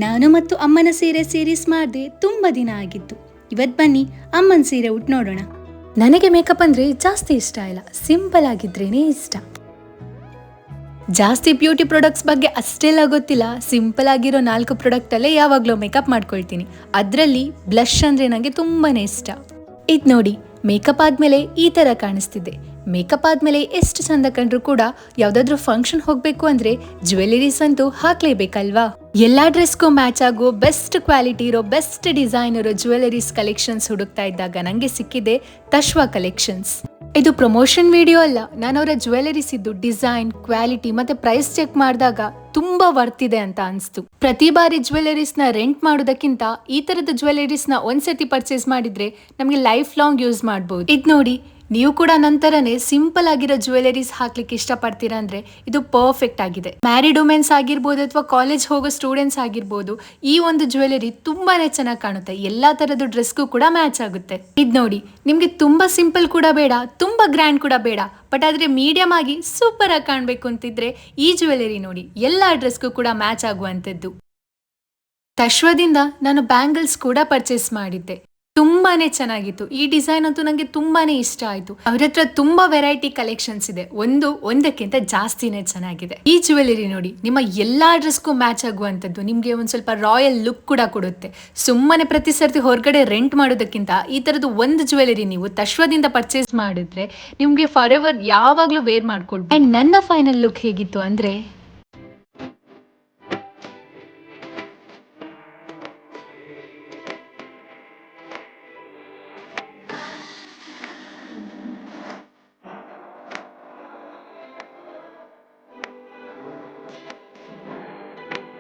ನಾನು ಮತ್ತು ಅಮ್ಮನ ಸೀರೆ ಸೀರೀಸ್ ಮಾಡಿದೆ ತುಂಬ ದಿನ ಆಗಿತ್ತು. ಇವತ್ತು ಬನ್ನಿ ಅಮ್ಮನ ಸೀರೆ ಉಟ್ಟು ನೋಡೋಣ. ನನಗೆ ಮೇಕಪ್ ಅಂದರೆ ಜಾಸ್ತಿ ಇಷ್ಟ ಇಲ್ಲ, ಸಿಂಪಲ್ ಆಗಿದ್ರೇನೆ ಇಷ್ಟ. ಜಾಸ್ತಿ ಬ್ಯೂಟಿ ಪ್ರಾಡಕ್ಟ್ಸ್ ಬಗ್ಗೆ ಅಷ್ಟೆಲ್ಲ ಗೊತ್ತಿಲ್ಲ. ಸಿಂಪಲ್ ಆಗಿರೋ 4 ಪ್ರಾಡಕ್ಟಲ್ಲೇ ಯಾವಾಗಲೂ ಮೇಕಪ್ ಮಾಡ್ಕೊಳ್ತೀನಿ. ಅದರಲ್ಲಿ ಬ್ಲಷ್ ಅಂದರೆ ನನಗೆ ತುಂಬಾ ಇಷ್ಟ. ಇದು ನೋಡಿ, ಮೇಕಪ್ ಆದಮೇಲೆ ಈ ಥರ ಕಾಣಿಸ್ತಿದೆ. ಮೇಕಪ್ ಆದಮೇಲೆ ಎಷ್ಟು ಚಂದ ಕಂಡ್ರು ಕೂಡ ಯಾವುದಾದ್ರೂ ಫಂಕ್ಷನ್ ಹೋಗಬೇಕು ಅಂದರೆ ಜ್ಯುವೆಲರೀಸ್ ಅಂತೂ ಹಾಕ್ಲೇಬೇಕಲ್ವಾ. ಎಲ್ಲ ಡ್ರೆಸ್ಗೂ ಮ್ಯಾಚ್ ಆಗೋ ಬೆಸ್ಟ್ ಕ್ವಾಲಿಟಿ ಇರೋ ಬೆಸ್ಟ್ ಡಿಸೈನ್ ಇರೋ ಜ್ಯುವೆಲರೀಸ್ ಕಲೆಕ್ಷನ್ಸ್ ಹುಡುಕ್ತಾ ಇದ್ದಾಗ ನನಗೆ ಸಿಕ್ಕಿದೆ ತಶ್ವಾ ಕಲೆಕ್ಷನ್ಸ್. ಇದು ಪ್ರಮೋಷನ್ ವಿಡಿಯೋ ಅಲ್ಲ, ನಾನು ಅವರ ಜ್ಯುವೆಲರೀಸ್ ಇದ್ದು ಡಿಸೈನ್, ಕ್ವಾಲಿಟಿ ಮತ್ತೆ ಪ್ರೈಸ್ ಚೆಕ್ ಮಾಡಿದಾಗ ತುಂಬಾ ವರ್ತ್ ಇದೆ ಅಂತ ಅನಿಸ್ತು. ಪ್ರತಿ ಬಾರಿ ಜ್ಯುವೆಲರೀಸ್ ನ ರೆಂಟ್ ಮಾಡೋದಕ್ಕಿಂತ ಈ ತರದ ಜ್ಯುವೆಲರೀಸ್ ನ ಒಂದ್ಸತಿ ಪರ್ಚೇಸ್ ಮಾಡಿದ್ರೆ ನಮಗೆ ಲೈಫ್ ಲಾಂಗ್ ಯೂಸ್ ಮಾಡಬಹುದು. ಇದು ನೋಡಿ, ನೀವು ಕೂಡ ನಂತರನೇ ಸಿಂಪಲ್ ಆಗಿರೋ ಜ್ಯುವೆಲರೀಸ್ ಹಾಕ್ಲಿಕ್ಕೆ ಇಷ್ಟಪಡ್ತೀರಾ ಅಂದ್ರೆ ಇದು ಪರ್ಫೆಕ್ಟ್ ಆಗಿದೆ. ಮ್ಯಾರಿಡ್ ವುಮೆನ್ಸ್ ಆಗಿರ್ಬೋದು ಅಥವಾ ಕಾಲೇಜ್ ಹೋಗೋ ಸ್ಟೂಡೆಂಟ್ಸ್ ಆಗಿರ್ಬೋದು, ಈ ಒಂದು ಜ್ಯುವೆಲರಿ ತುಂಬಾನೇ ಚೆನ್ನಾಗಿ ಕಾಣುತ್ತೆ. ಎಲ್ಲಾ ತರದ ಡ್ರೆಸ್ಗೂ ಕೂಡ ಮ್ಯಾಚ್ ಆಗುತ್ತೆ. ಇದು ನೋಡಿ, ನಿಮ್ಗೆ ತುಂಬಾ ಸಿಂಪಲ್ ಕೂಡ ಬೇಡ, ತುಂಬಾ ಗ್ರ್ಯಾಂಡ್ ಕೂಡ ಬೇಡ, ಬಟ್ ಆದ್ರೆ ಮೀಡಿಯಂ ಆಗಿ ಸೂಪರ್ ಆಗಿ ಕಾಣಬೇಕು ಅಂತಿದ್ರೆ ಈ ಜ್ಯುವೆಲರಿ ನೋಡಿ, ಎಲ್ಲಾ ಡ್ರೆಸ್ಗೂ ಕೂಡ ಮ್ಯಾಚ್ ಆಗುವಂತದ್ದು. ತಶ್ವಾದಿಂದ ನಾನು ಬ್ಯಾಂಗಲ್ಸ್ ಕೂಡ ಪರ್ಚೇಸ್ ಮಾಡಿದ್ದೆ. ತುಂಬಾನೇ ಚೆನ್ನಾಗಿತ್ತು. ಈ ಡಿಸೈನ್ ಅಂತೂ ನಂಗೆ ತುಂಬಾನೇ ಇಷ್ಟ ಆಯ್ತು. ಅವ್ರ ಹತ್ರ ತುಂಬಾ ವೆರೈಟಿ ಕಲೆಕ್ಷನ್ಸ್ ಇದೆ, ಒಂದಕ್ಕಿಂತ ಜಾಸ್ತಿನೇ ಚೆನ್ನಾಗಿದೆ. ಈ ಜ್ಯುವೆಲರಿ ನೋಡಿ, ನಿಮ್ಮ ಎಲ್ಲಾ ಡ್ರೆಸ್ಗೂ ಮ್ಯಾಚ್ ಆಗುವಂತದ್ದು. ನಿಮ್ಗೆ ಒಂದ್ ಸ್ವಲ್ಪ ರಾಯಲ್ ಲುಕ್ ಕೂಡ ಕೊಡುತ್ತೆ. ಸುಮ್ಮನೆ ಪ್ರತಿ ಸರ್ತಿ ಹೊರಗಡೆ ರೆಂಟ್ ಮಾಡೋದಕ್ಕಿಂತ ಈ ತರದ್ದು ಒಂದು ಜ್ಯುವೆಲರಿ ನೀವು ತಶ್ವಾದಿಂದ ಪರ್ಚೇಸ್ ಮಾಡಿದ್ರೆ ನಿಮ್ಗೆ ಫಾರ್ ಎವರ್ ಯಾವಾಗ್ಲೂ ವೇರ್ ಮಾಡ್ಕೊಳ್ಬೋದು. ಅಂಡ್ ನನ್ನ ಫೈನಲ್ ಲುಕ್ ಹೇಗಿತ್ತು ಅಂದ್ರೆ